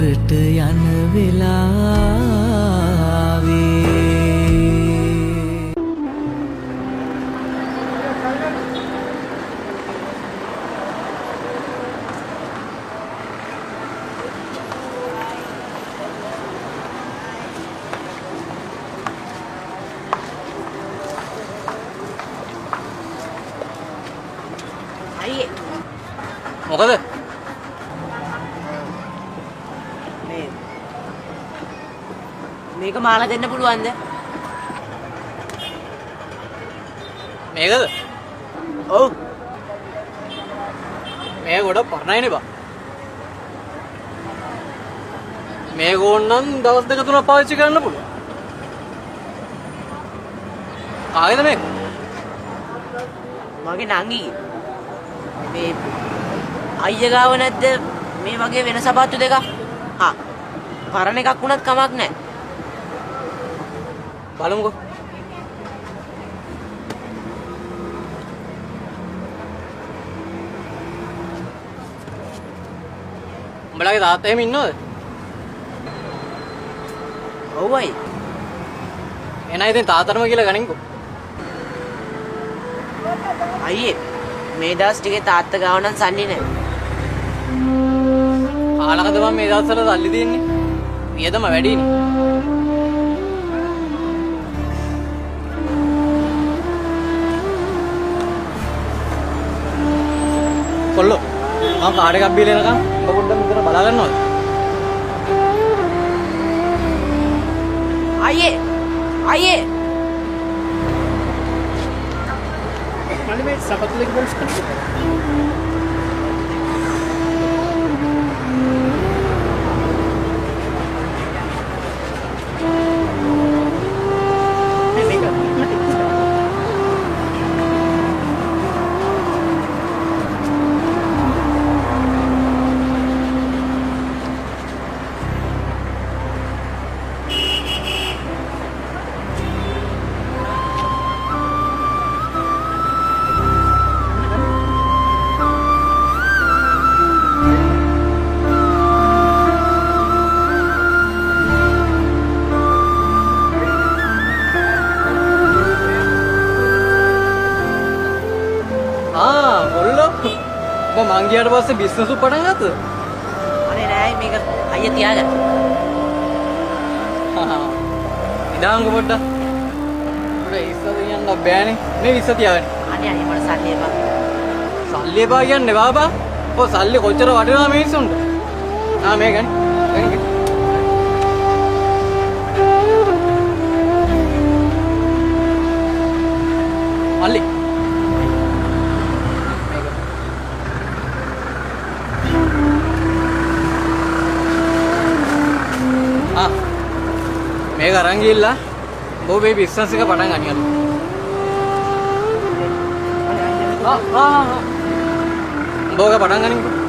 දුරට යන වෙලාවේ මොකද මේක මාලා දෙන්න පුළුවන්ද? මේකද? ඔව්. මේක ගොඩක් පරණයිනේ බා. මේක ඕනනම් දවස් දෙක තුනක් පාවිච්චි කරන්න පුළුවන්. කාගේද මේක? මගේ නංගිගේ. මේ අයියා ගාව නැද්ද මේ වගේ වෙන සපත්තු දෙකක්? හා. පරණ එකක් වුණත් කමක් නැහැ. බලමුකෝ. උඹලගේ තාත්තා එහෙම ඉන්නවද? ඔව් අය. එනයි ඉතින් තාත්තටම කියලා ගනින්කෝ. අයියේ මේ දවස් ටිකේ තාත්තා ගාව නම් සල්ලි නැහැ. ආලකද මම මේ දවස්වල සල්ලි දෙන්නේ? වියදම වැඩිනේ. කොල්ලෝ මම කාඩ් එකක් බීලා එනකම් ඔබ පොඩ්ඩක් මෙතන බලා ගන්නවද? අයියේ අයියේ මල්ලි මේ සපත්තු දෙක බලන්න. ඔබ මං ගියාට පස්සේ බිස්නස් උ පටන් ගත්තද? අනේ නෑ මේක අයියා තියාගන්න. ඉඳාංග පොඩ්ඩක්. උඩ ඉස්සද යන්න බෑනේ. මේ ඉස්ස තියාගන්න. අනේ අයියා මට සල්ලි එපා. සල්ලි එපා කියන්නේ බාබා. ඔය සල්ලි කොච්චර වටිනවද මිනිස්සුන්ට? මේ ගන්න. ගන්න. මල්ලි මේක අරන් ගිහිල්ලා ඔබ මේ බිස්නස් එක පටන් ගනියලු. ඔබ පටන් ගනින්කෝ.